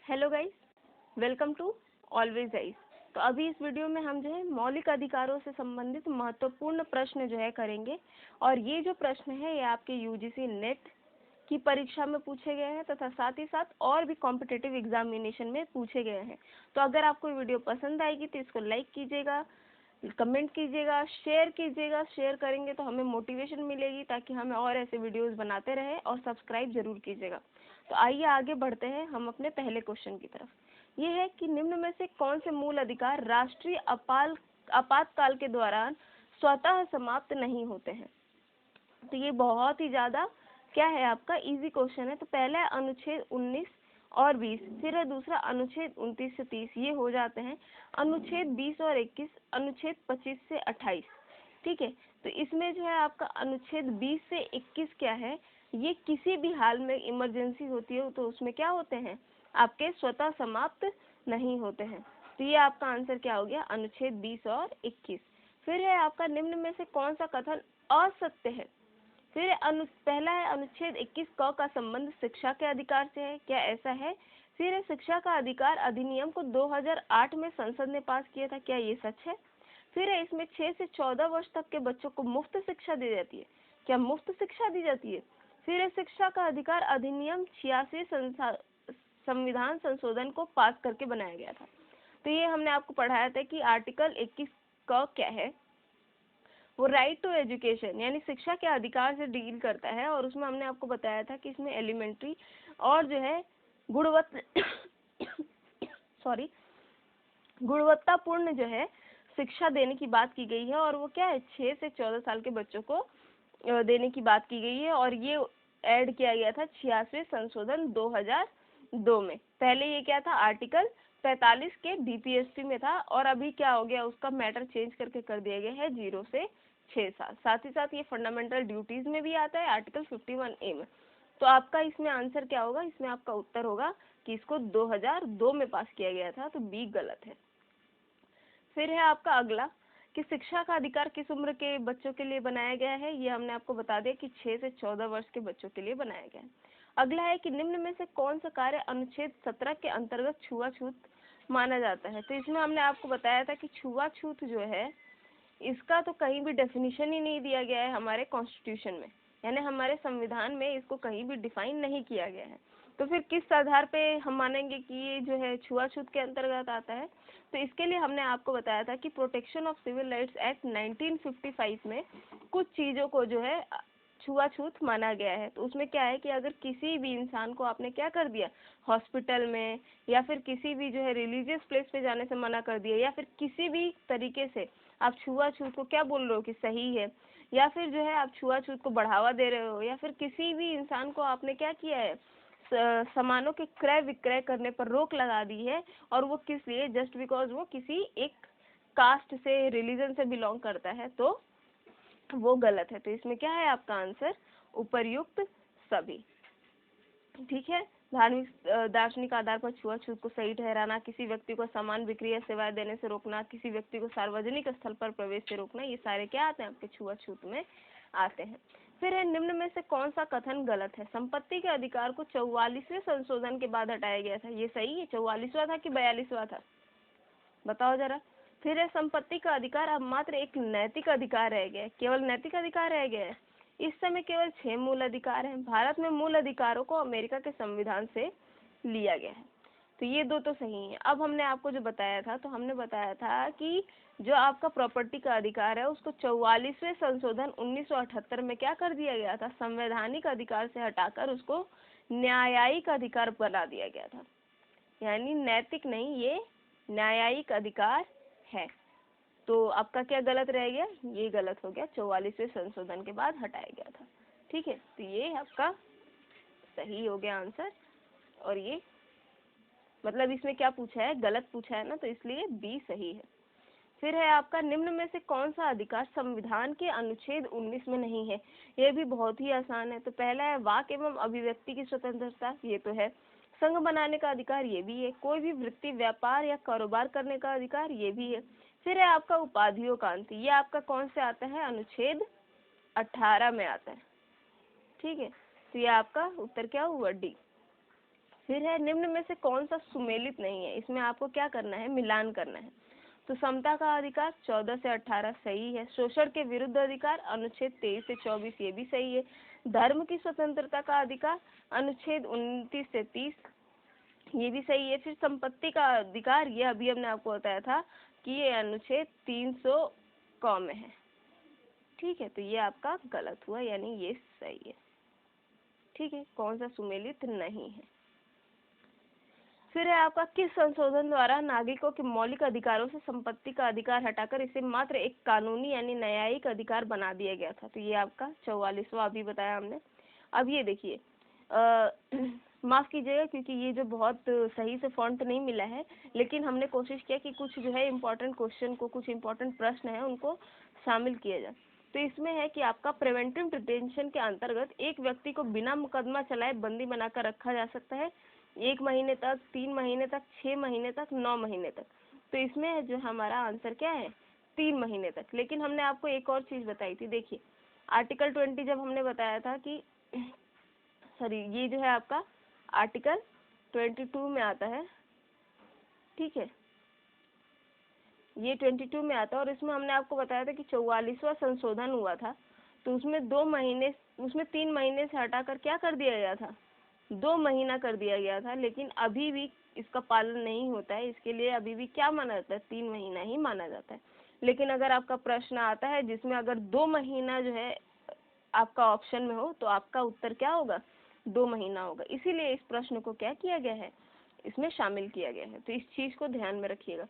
Hello guys, welcome to always eyes. तो अभी इस वीडियो में हम जो है मौलिक अधिकारों से संबंधित महत्वपूर्ण प्रश्न जो है करेंगे। और ये जो प्रश्न है ये आपके यूजीसी नेट की परीक्षा में पूछे गए हैं तथा साथ ही साथ और भी कॉम्पिटिटिव एग्जामिनेशन में पूछे गए हैं। तो अगर आपको वीडियो पसंद आएगी तो इसको लाइक कीजिएगा, कमेंट कीजिएगा, शेयर कीजिएगा। शेयर करेंगे तो हमें मोटिवेशन मिलेगी ताकि हमें और ऐसे वीडियोस बनाते रहें, और सब्सक्राइब जरूर कीजिएगा। तो आइए आगे बढ़ते हैं हम अपने पहले क्वेश्चन की तरफ। ये है कि निम्न में से कौन से मूल अधिकार राष्ट्रीय आपातकाल के दौरान स्वतः समाप्त नहीं होते हैं। तो ये बहुत ही ज्यादा क्या है, आपका इजी क्वेश्चन है। तो पहला है अनुच्छेद 19 और 20, फिर है दूसरा अनुच्छेद 29 से 30, ये हो जाते हैं अनुच्छेद 20 और 21, अनुच्छेद 25 से 28। ठीक है, तो इसमें जो है आपका अनुच्छेद 20 से 21 क्या है, ये किसी भी हाल में इमरजेंसी होती है तो उसमें क्या होते हैं, आपके स्वतः समाप्त नहीं होते हैं। तो ये आपका आंसर क्या हो गया, अनुच्छेद 20 और 21। फिर है आपका निम्न में से कौन सा कथन असत्य है। फिर पहला है अनुच्छेद 21 क का संबंध शिक्षा के अधिकार से है, क्या ऐसा है। फिर है शिक्षा का अधिकार अधिनियम को 2008 में संसद ने पास किया था, क्या ये सच है। फिर है इसमें 6 से 14 वर्ष तक के बच्चों को मुफ्त शिक्षा दी जाती है, क्या मुफ्त शिक्षा दी जाती है। फिर है शिक्षा का अधिकार अधिनियम 86 संविधान संशोधन को पास करके बनाया गया था। तो ये हमने आपको पढ़ाया था कि आर्टिकल 21 क क्या है, वो राइट टू एजुकेशन यानी शिक्षा के अधिकार से डील करता है। और उसमें हमने आपको बताया था कि इसमें एलिमेंट्री और जो है गुणवत्तापूर्ण जो है शिक्षा देने की बात की गई है। और वो क्या है, 6 से 14 साल के बच्चों को देने की बात की गई है। और ये ऐड किया गया था 86वें संशोधन 2002 में। पहले ये क्या था, आर्टिकल 45 के बीपीएससी में था, और अभी क्या हो गया, उसका मैटर चेंज करके कर दिया गया है 0 से 6 साल। साथ ही साथ ये फंडामेंटल ड्यूटीज में भी आता है आर्टिकल 51A में। तो आपका इसमें आंसर क्या होगा, इसमें आपका उत्तर होगा कि इसको 2002 में पास किया गया था, तो बी गलत है। फिर है आपका अगला कि शिक्षा का अधिकार किस उम्र के बच्चों के लिए बनाया गया है। ये हमने आपको बता दिया कि 6 से 14 वर्ष के बच्चों के लिए बनाया गया है। अगला है कि निम्न में से कौन सा कार्य अनुच्छेद 17 के अंतर्गत छुआछूत माना जाता है। तो इसमें हमने आपको बताया था कि छुआछूत जो है इसका तो कहीं भी डेफिनेशन ही नहीं दिया गया है हमारे कॉन्स्टिट्यूशन में, यानी हमारे संविधान में इसको कहीं भी डिफाइन नहीं किया गया है। तो फिर किस आधार पे हम मानेंगे कि ये जो है छुआछूत के अंतर्गत आता है। तो इसके लिए हमने आपको बताया था कि protection of civil rights act 1955 में कुछ चीजों को जो है छुआछूत माना गया है। तो उसमें क्या है कि अगर किसी भी इंसान को आपने क्या कर दिया, हॉस्पिटल में या फिर किसी भी जो है रिलीजियस प्लेस पे जाने से मना कर दिया, या फिर किसी भी तरीके से आप छुआछूत को क्या बोल रहे हो कि सही है, या फिर जो है आप छुआछूत को बढ़ावा दे रहे हो, या फिर किसी भी इंसान को आपने क्या किया है, सामानों के क्रय विक्रय करने पर रोक लगा दी है। और वो किस लिए, जस्ट बिकॉज वो किसी एक कास्ट से, रिलीजन से बिलोंग करता है, तो वो गलत है। तो इसमें क्या है आपका आंसर, उपर्युक्त सभी। ठीक है, धार्मिक दार्शनिक आधार पर छुआछूत को सही ठहराना, किसी व्यक्ति को सामान बिक्री या सेवाएं देने से रोकना, किसी व्यक्ति को सार्वजनिक स्थल पर प्रवेश से रोकना, ये सारे क्या आते हैं आपके छुआछूत में आते हैं। फिर है निम्न में से कौन सा कथन गलत है। संपत्ति के अधिकार को 44वें संशोधन के बाद हटाया गया था, ये सही है। 44वां था कि 42वां था, बताओ जरा। फिर है संपत्ति का अधिकार अब मात्र एक नैतिक अधिकार रह गया है, केवल नैतिक अधिकार रह गया है। इस समय केवल 6 मूल अधिकार हैं। भारत में मूल अधिकारों को अमेरिका के संविधान से लिया गया है। तो ये दो तो सही है। अब हमने आपको जो बताया था, तो हमने बताया था कि जो आपका प्रॉपर्टी का अधिकार है उसको 44वें संशोधन 1978 में क्या कर दिया गया था, संवैधानिक अधिकार से हटाकर उसको न्यायिक अधिकार बना दिया गया था। यानी नैतिक नहीं, ये न्यायिक अधिकार है। तो आपका क्या गलत रह गया, ये गलत हो गया, 44वें संशोधन के बाद हटाया गया था। ठीक है, तो ये आपका सही हो गया आंसर। और ये मतलब इसमें क्या पूछा है, गलत पूछा है ना, तो इसलिए बी सही है। फिर है आपका निम्न में से कौन सा अधिकार संविधान के अनुच्छेद 19 में नहीं है। ये भी बहुत ही आसान है। तो पहला है वाक एवं अभिव्यक्ति की स्वतंत्रता, ये तो है। संघ बनाने का अधिकार, ये भी है। कोई भी वृत्ति, व्यापार या कारोबार करने का अधिकार, ये भी है। फिर है आपका उपाधियों का अंत, ये आपका कौन से आता है, अनुच्छेद 18 में आता है। ठीक है, तो ये आपका उत्तर क्या हुआ, डी। फिर है निम्न में से कौन सा सुमेलित नहीं है, इसमें आपको क्या करना है, मिलान करना है। तो समता का अधिकार 14 से 18 सही है। शोषण के विरुद्ध अधिकार अनुच्छेद 23 से 24 ये भी सही है। धर्म की स्वतंत्रता का अधिकार अनुच्छेद 29 से 30 ये भी सही है। फिर संपत्ति का अधिकार ये अभी हमने आपको बताया था कि ये अनुच्छेद 300 क में है। ठीक है, तो ये आपका गलत हुआ, यानी ये सही है। ठीक है, कौन सा सुमेलित नहीं है। फिर है आपका किस संशोधन द्वारा नागरिकों के मौलिक अधिकारों से संपत्ति का अधिकार हटाकर इसे मात्र एक कानूनी यानी न्यायिक अधिकार बना दिया गया था। तो ये आपका 44वां अभी बताया हमने। अब ये देखिए, माफ कीजिएगा क्योंकि ये जो बहुत सही से फॉन्ट नहीं मिला है, लेकिन हमने कोशिश किया कि कुछ जो है इम्पोर्टेंट क्वेश्चन को, कुछ इम्पोर्टेंट प्रश्न है उनको शामिल किया जाए। तो इसमें है कि आपका प्रिवेंटिव डिटेंशन के अंतर्गत एक व्यक्ति को बिना मुकदमा चलाए बंदी बनाकर रखा जा सकता है 1 महीने तक, 3 महीने तक, 6 महीने तक, 9 महीने तक। तो इसमें जो हमारा आंसर क्या है, 3 महीने तक। लेकिन हमने आपको एक और चीज बताई थी, देखिए आर्टिकल 20 जब हमने बताया था कि सॉरी, ये जो है आपका आर्टिकल 22 में आता है। ठीक है, ये 22 में आता है और इसमें हमने आपको बताया था कि 44वां संशोधन हुआ था। तो उसमें 2 महीने, उसमें 3 महीने से हटाकर क्या कर दिया गया था, 2 महीना कर दिया गया था। लेकिन अभी भी इसका पालन नहीं होता है, इसके लिए अभी भी क्या माना जाता है, 3 महीना ही माना जाता है। लेकिन अगर आपका प्रश्न आता है जिसमें अगर 2 महीना जो है आपका ऑप्शन में हो, तो आपका उत्तर क्या होगा, 2 महीना होगा। इसीलिए इस प्रश्न को क्या किया गया है, इसमें शामिल किया गया है। तो इस चीज को ध्यान में रखिएगा।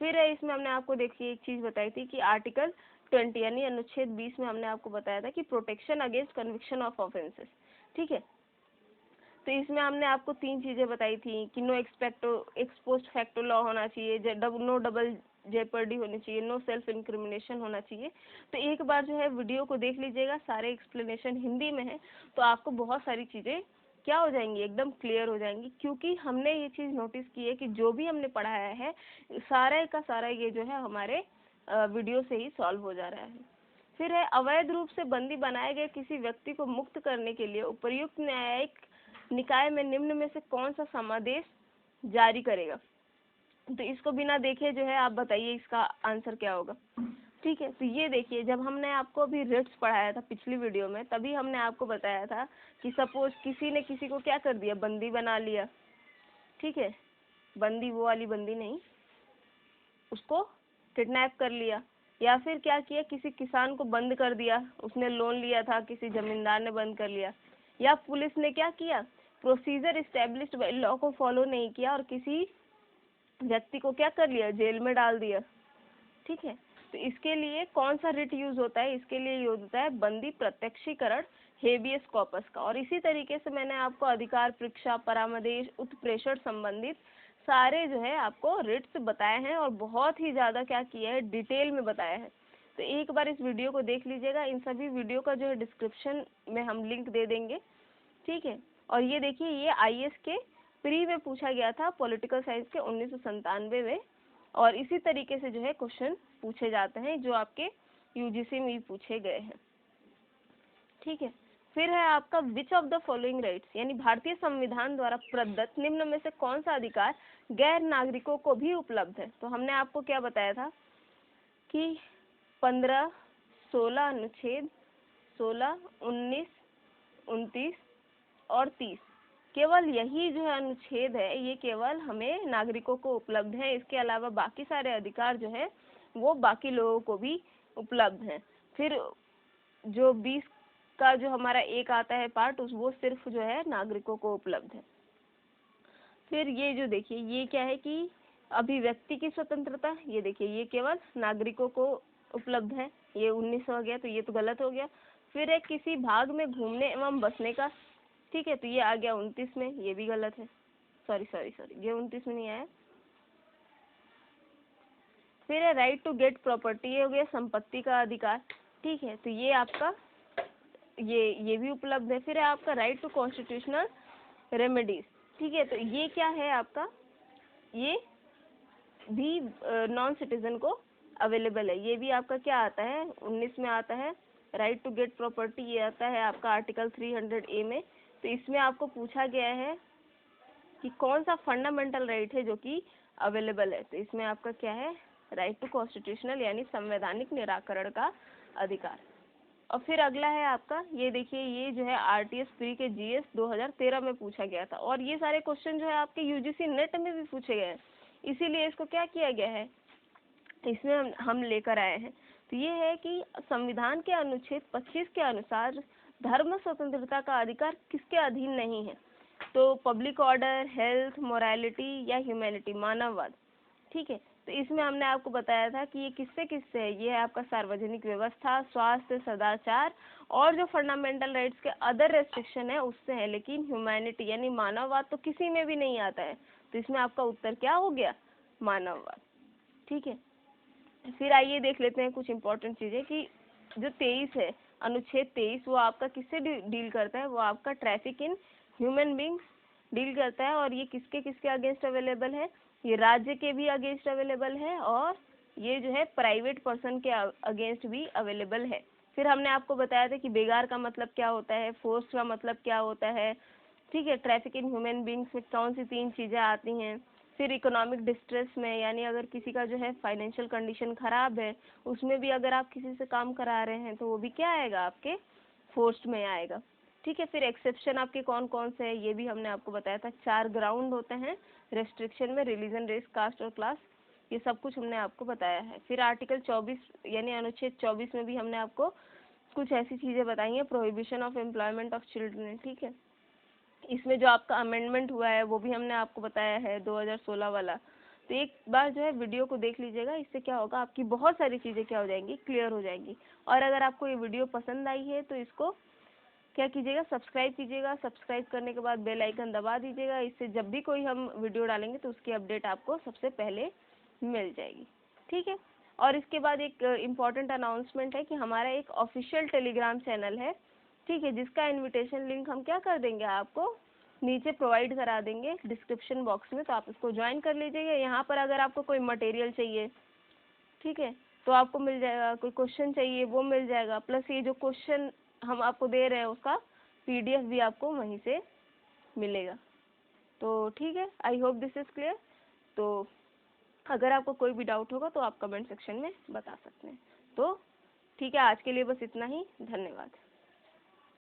फिर है इसमें हमने आपको देखिए एक चीज बताई थी कि आर्टिकल 20 यानी अनुच्छेद 20 में हमने आपको बताया था कि protection against conviction of offences. ठीक है, तो इसमें हमने आपको 3 चीजें बताई थी कि नो एक्सपोस्ट फैक्टो लॉ होना चाहिए, नो डबल जेपर्डी होनी चाहिए, नो सेल्फ इंक्रिमिनेशन होना चाहिए। तो एक बार जो है वीडियो को देख लीजिएगा, सारे एक्सप्लेनेशन हिंदी में है, तो आपको बहुत सारी चीजें क्या हो जाएंगी, एकदम क्लियर हो जाएंगी। क्योंकि हमने ये चीज नोटिस की है कि जो भी हमने पढ़ाया है सारा का सारा ये जो है हमारे वीडियो से ही सॉल्व हो जा रहा है। फिर है अवैध रूप से बंदी बनाए गए किसी व्यक्ति को मुक्त करने के लिए उपर्युक्त न्यायिक निकाय में निम्न में से कौन सा समादेश जारी करेगा। तो इसको बिना देखे जो है आप बताइए इसका आंसर क्या होगा। ठीक है, तो ये देखिए जब हमने आपको अभी रिट्स पढ़ाया था पिछली वीडियो में, तभी हमने आपको बताया था कि सपोज किसी ने किसी को क्या कर दिया, बंदी बना लिया। ठीक है, बंदी वो वाली बंदी नहीं, उसको किडनैप कर लिया, या फिर क्या किया, किसी किसान को बंद कर दिया, उसने लोन लिया था, किसी जमींदार ने बंद कर लिया, या पुलिस ने क्या किया, प्रोसीजर इस्टेब्लिश्ड बाय लॉ को फॉलो नहीं किया और किसी व्यक्ति को क्या कर लिया, जेल में डाल दिया। ठीक है, तो इसके लिए कौन सा रिट यूज होता है, इसके लिए यूज होता है बंदी प्रत्यक्षीकरण हेबियस कॉर्पस का। और इसी तरीके से मैंने आपको अधिकार परीक्षा, परामर्श, उत्प्रेषण संबंधित सारे जो है आपको रिट्स बताए हैं और बहुत ही ज्यादा क्या किया है, डिटेल में बताया है। तो एक बार इस वीडियो को देख लीजिएगा, इन सभी वीडियो का जो है डिस्क्रिप्शन में हम लिंक दे देंगे। ठीक है, और ये देखिए ये आईएएस के प्री में पूछा गया था पॉलिटिकल साइंस के 1997 में, और इसी तरीके से जो है क्वेश्चन पूछे जाते हैं जो आपके यूजीसी में भी पूछे गए हैं। ठीक है, फिर है आपका which of the following rights, यानी भारतीय संविधान द्वारा प्रदत्त निम्न में से कौन सा अधिकार गैर नागरिकों को भी उपलब्ध है। तो हमने आपको क्या बताया था कि 15, 16 अनुच्छेद, 16, 19, 29 और 30, केवल यही जो है अनुच्छेद है ये केवल हमें नागरिकों को उपलब्ध है। इसके अलावा बाकी सारे अधिकार जो है वो बाकी लोगों को भी उपलब्ध है। फिर जो 20 का जो हमारा एक आता है पार्ट, उस वो सिर्फ जो है नागरिकों को उपलब्ध है। फिर ये जो देखिए ये क्या है कि अभिव्यक्ति की स्वतंत्रता, ये देखिए ये केवल नागरिकों को उपलब्ध है, ये 19 हो गया, तो ये तो गलत हो गया। फिर एक किसी भाग में घूमने एवं बसने का, ठीक है, तो ये आ गया 29 में, ये भी गलत है, सॉरी सॉरी सॉरी ये 29 में नहीं आया। फिर है राइट टू गेट प्रॉपर्टी, ये हो गया संपत्ति का अधिकार। ठीक है, तो ये आपका ये भी उपलब्ध है। फिर है आपका राइट टू कॉन्स्टिट्यूशनल रेमेडीज। ठीक है, तो ये क्या है आपका, ये भी नॉन सिटीजन को अवेलेबल है। ये भी आपका क्या आता है, 19 में आता है। राइट टू गेट प्रॉपर्टी ये आता है आपका आर्टिकल 300A में। तो इसमें आपको पूछा गया है कि कौन सा फंडामेंटल राइट है जो कि अवेलेबल है। तो इसमें आपका क्या है, राइट टू कॉन्स्टिट्यूशनल यानी संवैधानिक निराकरण का अधिकार। और फिर अगला है आपका, ये देखिए, ये जो है आरटीएस प्री के जीएस 2013 में पूछा गया था, और ये सारे क्वेश्चन जो है आपके यूजीसी नेट में भी पूछे गए हैं, इसीलिए इसको क्या किया गया है, इसमें हम लेकर आए हैं। तो ये है कि संविधान के अनुच्छेद 25 के अनुसार धर्म स्वतंत्रता का अधिकार किसके अधीन नहीं है, तो पब्लिक ऑर्डर, हेल्थ, मोरालिटी या ह्यूमैनिटी, मानववाद। ठीक है, तो इसमें हमने आपको बताया था कि ये किससे किससे है, ये है आपका सार्वजनिक व्यवस्था, स्वास्थ्य, सदाचार और जो फंडामेंटल राइट्स के अदर रेस्ट्रिक्शन है उससे है, लेकिन ह्यूमैनिटी यानी मानववाद तो किसी में भी नहीं आता है। तो इसमें आपका उत्तर क्या हो गया, मानववाद। ठीक है, फिर आइए देख लेते हैं कुछ इंपॉर्टेंट चीजें कि जो 23 है, अनुच्छेद 23, वो आपका किससे डील करता है, वो आपका traffic in human beings deal करता है। और ये किसके किसके अगेंस्ट अवेलेबल है, ये राज्य के भी अगेंस्ट अवेलेबल है और ये जो है प्राइवेट पर्सन के अगेंस्ट भी अवेलेबल है। फिर हमने आपको बताया था कि बेगार का मतलब क्या होता है, फोर्स का मतलब क्या होता है। ठीक है, ट्रैफिक इन ह्यूमन बींग्स में कौन सी 3 चीजें आती हैं। फिर इकोनॉमिक डिस्ट्रेस में, यानी अगर किसी का जो है फाइनेंशियल कंडीशन खराब है, उसमें भी अगर आप किसी से काम करा रहे हैं तो वो भी क्या आएगा, आपके फोर्स्ड में आएगा। ठीक है, फिर एक्सेप्शन आपके कौन कौन से हैं ये भी हमने आपको बताया था। 4 ग्राउंड होते हैं रेस्ट्रिक्शन में, रिलीजन, रेस, कास्ट और क्लास, ये सब कुछ हमने आपको बताया है। फिर आर्टिकल 24 यानी अनुच्छेद 24 में भी हमने आपको कुछ ऐसी चीजें बताई हैं, prohibition of employment of children. ठीक है, इसमें जो आपका अमेंडमेंट हुआ है वो भी हमने आपको बताया है 2016 वाला। तो एक बार जो है वीडियो को देख लीजिएगा, इससे क्या होगा, आपकी बहुत सारी चीज़ें क्या हो जाएंगी, क्लियर हो जाएंगी। और अगर आपको ये वीडियो पसंद आई है तो इसको क्या कीजिएगा, सब्सक्राइब कीजिएगा। सब्सक्राइब करने के बाद बेल आइकन दबा दीजिएगा, इससे जब भी कोई हम वीडियो डालेंगे तो उसकी अपडेट आपको सबसे पहले मिल जाएगी। ठीक है, और इसके बाद एक इम्पॉर्टेंट अनाउंसमेंट है कि हमारा एक ऑफिशियल टेलीग्राम चैनल है, ठीक है, जिसका इनविटेशन लिंक हम क्या कर देंगे, आपको नीचे प्रोवाइड करा देंगे डिस्क्रिप्शन बॉक्स में, तो आप इसको ज्वाइन कर लीजिएगा। यहाँ पर अगर आपको कोई मटेरियल चाहिए, ठीक है, तो आपको मिल जाएगा, कोई क्वेश्चन चाहिए वो मिल जाएगा, प्लस ये जो क्वेश्चन हम आपको दे रहे हैं उसका पीडीएफ भी आपको वहीं से मिलेगा। तो ठीक है, I hope this is clear. तो अगर आपको कोई भी डाउट होगा तो आप कमेंट सेक्शन में बता सकते हैं। तो ठीक है, आज के लिए बस इतना ही, धन्यवाद।